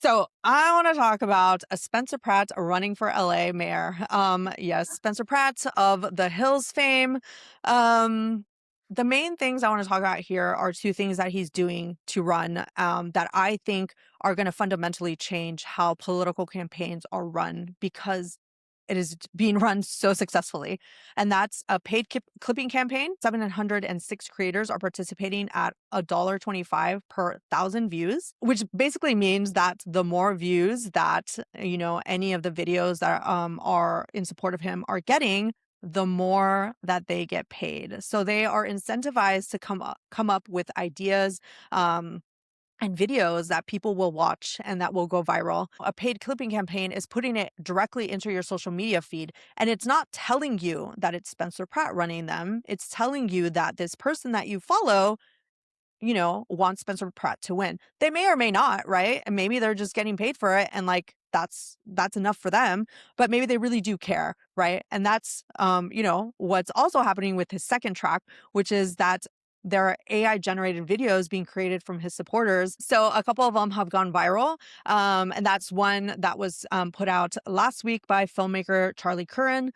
So I want to talk about Spencer Pratt running for LA mayor. Yes, Spencer Pratt of the Hills fame. Um, the main things I want to talk about here are two things that he's doing to run that I think are going to fundamentally change how political campaigns are run because it is being run so successfully. And that's a paid clipping campaign. 706 creators are participating at $1.25 per thousand views, which basically means that the more views that, any of the videos that are in support of him are getting, the more that they get paid. So they are incentivized to come up with ideas, and videos that people will watch and that will go viral. A paid clipping campaign is putting it directly into your social media feed. And it's not telling you that it's Spencer Pratt running them. It's telling you that this person that you follow, wants Spencer Pratt to win. They may or may not, right? And maybe they're just getting paid for it and like that's enough for them, but maybe they really do care, right? And that's what's also happening with his second track, which is that there are AI generated videos being created from his supporters. So a couple of them have gone viral. And that's one that was put out last week by filmmaker Charlie Curran,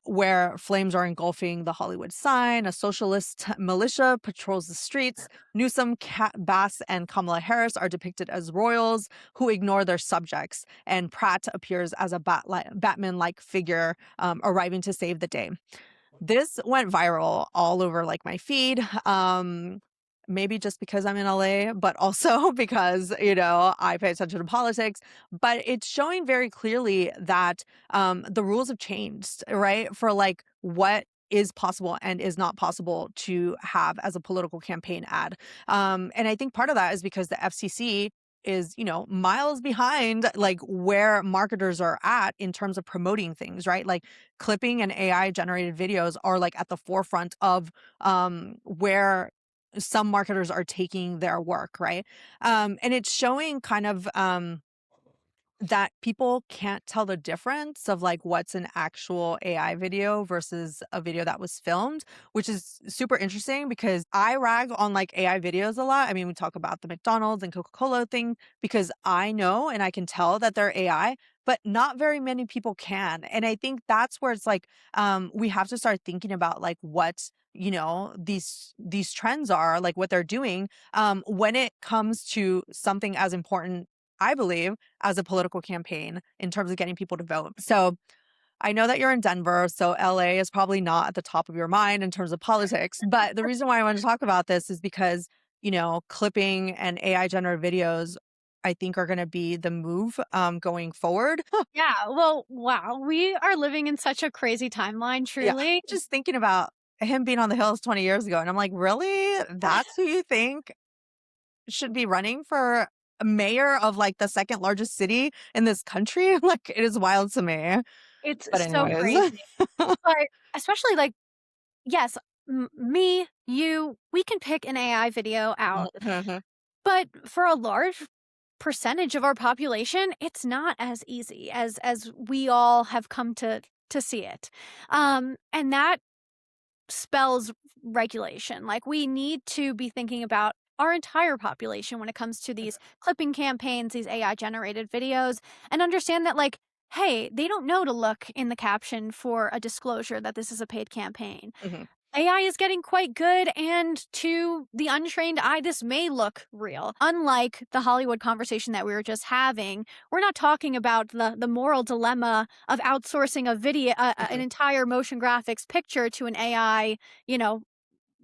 where flames are engulfing the Hollywood sign. A socialist militia patrols the streets. Newsom, Bass, and Kamala Harris are depicted as royals who ignore their subjects. And Pratt appears as a Batman-like figure arriving to save the day. This went viral all over like my feed. Maybe just because I'm in LA, but also because, I pay attention to politics. But it's showing very clearly that the rules have changed, right? For like what is possible and is not possible to have as a political campaign ad. And I think part of that is because the FCC is, miles behind like where marketers are at in terms of promoting things, right? Like clipping and AI generated videos are like at the forefront of where some marketers are taking their work, right? And it's showing kind of that people can't tell the difference of like what's an actual AI video versus a video that was filmed, which is super interesting because I rag on like AI videos a lot. I mean, we talk about the McDonald's and Coca-Cola thing because I know and I can tell that they're AI, but not very many people can. And I think that's where it's like we have to start thinking about like what these trends are, like what they're doing when it comes to something as important, I believe, as a political campaign in terms of getting people to vote. So I know that you're in Denver, so LA is probably not at the top of your mind in terms of politics. But the reason why I want to talk about this is because, clipping and AI generated videos, I think are going to be the move going forward. Yeah, well, wow, we are living in such a crazy timeline, Yeah. truly. Just thinking about him being on the Hills 20 years ago. And I'm like, really? That's who you think should be running for mayor of like the second largest city in this country? Like it is wild to me. It's But so anyways. crazy. But especially like, yes, me, you, we can pick an AI video out. Mhm. But for a large percentage of our population, it's not as easy as we all have come to see it. And that spells regulation. Like we need to be thinking about our entire population when it comes to these clipping campaigns, these AI generated videos, and understand that like, hey, they don't know to look in the caption for a disclosure that this is a paid campaign. Mhm. AI is getting quite good, and to the untrained eye, this may look real. Unlike the Hollywood conversation that we were just having, we're not talking about the moral dilemma of outsourcing a video, an Mhm. entire motion graphics picture to an AI, you know,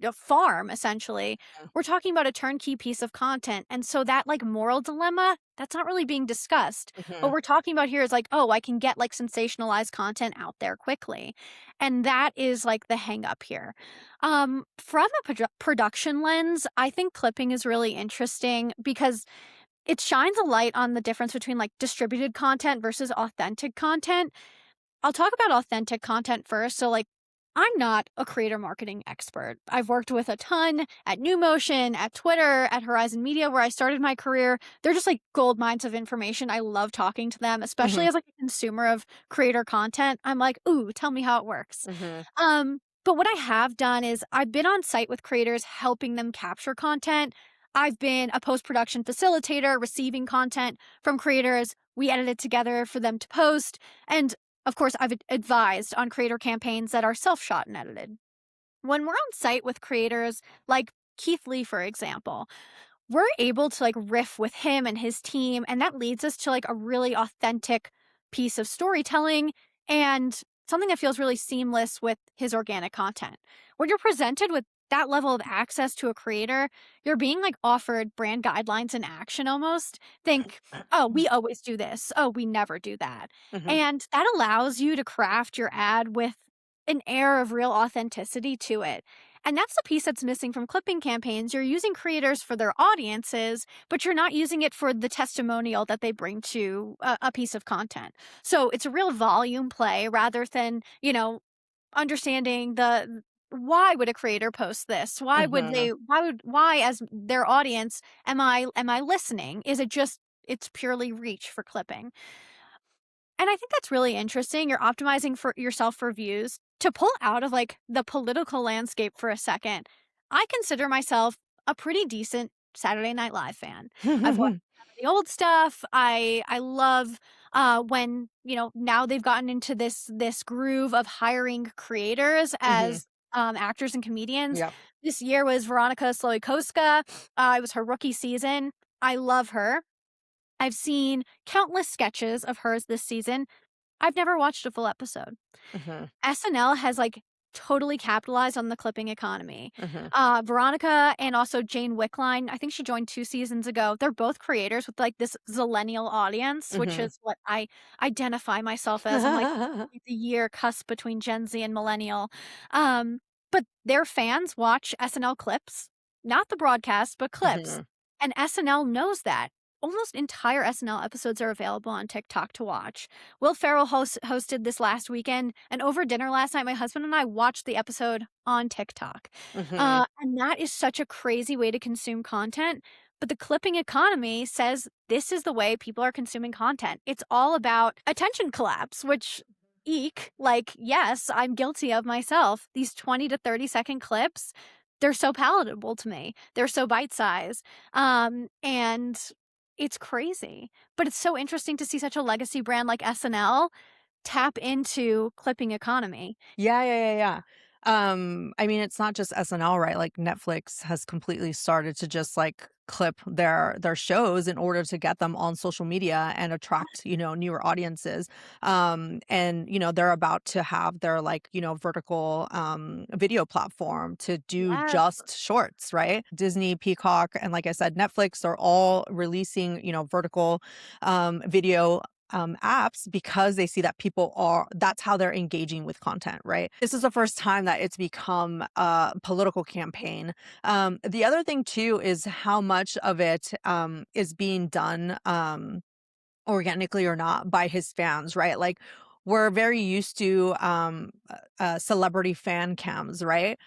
a farm essentially. We're talking about a turnkey piece of content. And so that like moral dilemma, that's not really being discussed. What Mhm. we're talking about here is like, oh, I can get like sensationalized content out there quickly. And that is like the hang up here. From a production lens, I think clipping is really interesting because it shines a light on the difference between like distributed content versus authentic content. I'll talk about authentic content first. So, like, I'm not a creator marketing expert. I've worked with a ton at New Motion, at Twitter, at Horizon Media, where I started my career. They're just like gold mines of information. I love talking to them, especially Mhm. as like a consumer of creator content. I'm like, ooh, tell me how it works. Mhm. But what I have done is I've been on site with creators, helping them capture content. I've been a post-production facilitator, receiving content from creators. We edit it together for them to post. And of course, I've advised on creator campaigns that are self-shot and edited. When we're on site with creators like Keith Lee, for example, we're able to like riff with him and his team, and that leads us to like a really authentic piece of storytelling and something that feels really seamless with his organic content. When you're presented with that level of access to a creator, you're being like offered brand guidelines in action almost. Think, oh, we always do this. Oh, we never do that. Mhm. And that allows you to craft your ad with an air of real authenticity to it. And that's the piece that's missing from clipping campaigns. You're using creators for their audiences, but you're not using it for the testimonial that they bring to a piece of content. So it's a real volume play rather than, understanding the why would a creator post this? Why would Mhm. they why as their audience am I listening? Is it just it's purely reach for clipping? And I think that's really interesting. You're optimizing for yourself for views. To pull out of like the political landscape for a second, I consider myself a pretty decent Saturday Night Live fan. I've watched some of the old stuff. I love when, now they've gotten into this groove of hiring creators Mhm. as actors and comedians. Yep. This year was Veronica Sloikowska. It was her rookie season. I love her. I've seen countless sketches of hers this season. I've never watched a full episode. Mhm. SNL has, like, totally capitalized on the clipping economy. Mhm. Veronica and also Jane Wickline, I think she joined 2 seasons ago. They're both creators with, like, this zillennial audience, which Mhm. is what I identify myself as. I'm, like, the year cusp between Gen Z and millennial. Um, but their fans watch SNL clips, not the broadcast, but clips, Mhm. and SNL knows that. Almost entire SNL episodes are available on TikTok to watch. Will Ferrell hosted this last weekend, and over dinner last night, my husband and I watched the episode on TikTok. Mhm. And that is such a crazy way to consume content. But the clipping economy says this is the way people are consuming content. It's all about attention collapse, which eek, like, yes, I'm guilty of myself. These 20 to 30-second clips, they're so palatable to me. They're so bite sized. And it's crazy. But it's so interesting to see such a legacy brand like SNL tap into clipping economy. Yeah, yeah, yeah, yeah. I mean, it's not just SNL, right? Like Netflix has completely started to just like clip their shows in order to get them on social media and attract, newer audiences. And they're about to have their like, vertical video platform to do Yeah. just shorts, right? Disney, Peacock, and like I said, Netflix are all releasing, vertical video apps because they see that that's how they're engaging with content, right? This is the first time that it's become a political campaign. The other thing too is how much of it is being done organically or not by his fans, right? Like we're very used to celebrity fan cams, right?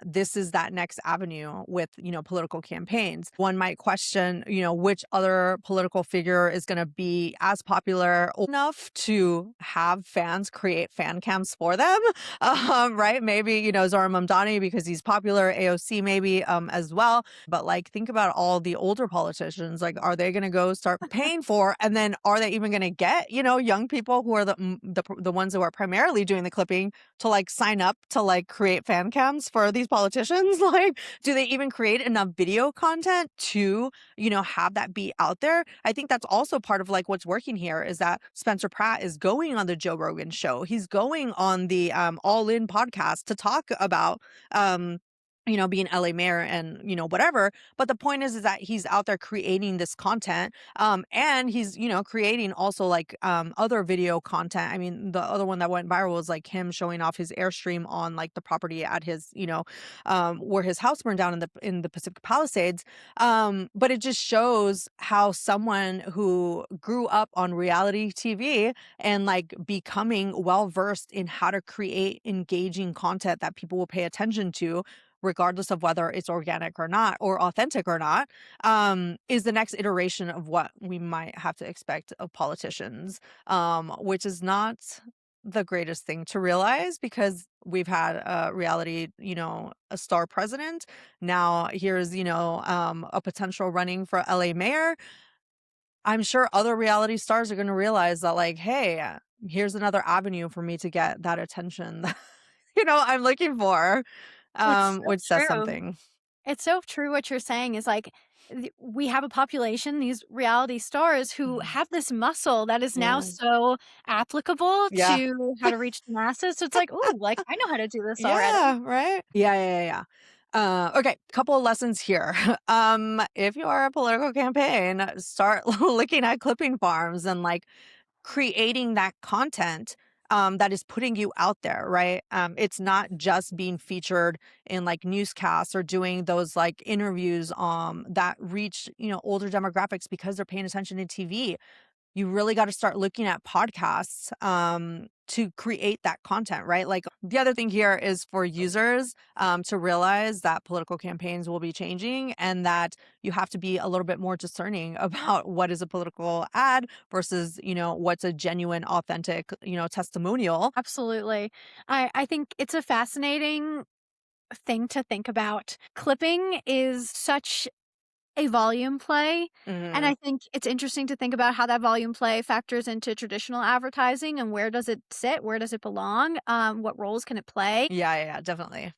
This is that next avenue with, political campaigns. One might question, which other political figure is going to be as popular enough to have fans create fan cams for them. Right? Maybe, Zora Mamdani because he's popular, AOC maybe as well. But like think about all the older politicians, like are they going to go start paying for, and then are they even going to get, young people who are the ones who are primarily doing the clipping to like sign up to like create fan cams for these politicians? Like do they even create enough video content to, have that be out there? I think that's also part of like what's working here is that Spencer Pratt is going on the Joe Rogan show. He's going on the All In podcast to talk about being LA mayor and, whatever. But the point is that he's out there creating this content. And he's, creating also like other video content. I mean, the other one that went viral was like him showing off his Airstream on like the property at his, where his house burned down in the Pacific Palisades. But it just shows how someone who grew up on reality TV and like becoming well versed in how to create engaging content that people will pay attention to regardless of whether it's organic or not or authentic or not, is the next iteration of what we might have to expect of politicians, which is not the greatest thing to realize because we've had a reality, a star president. Now here's, a potential running for LA mayor. I'm sure other reality stars are gonna realize that, like, "Hey, here's another avenue for me to get that attention that, I'm looking for," It's so which says true. something. It's so true what you're saying is like we have a population, these reality stars who Mhm. have this muscle that is now Yeah. so applicable Yeah. to how to reach the masses. So it's like, oh, like I know how to do this already. Yeah, right? Yeah, yeah, yeah, yeah. Okay, couple of lessons here. If you are a political campaign, start looking at clipping farms and, like, creating that content, that is putting you out there, right? It's not just being featured in, like, newscasts or doing those, like, interviews, that reach, older demographics because they're paying attention to TV. You really gotta start looking at podcasts, to create that content, right? Like, the other thing here is for users, to realize that political campaigns will be changing and that you have to be a little bit more discerning about what is a political ad versus, what's a genuine, authentic, testimonial. Absolutely. I think it's a fascinating thing to think about. Clipping is such a volume play, and Mhm. I think it's interesting to think about how that volume play factors into traditional advertising and where does it sit, where does it belong, what roles can it play? Yeah, yeah, yeah, definitely.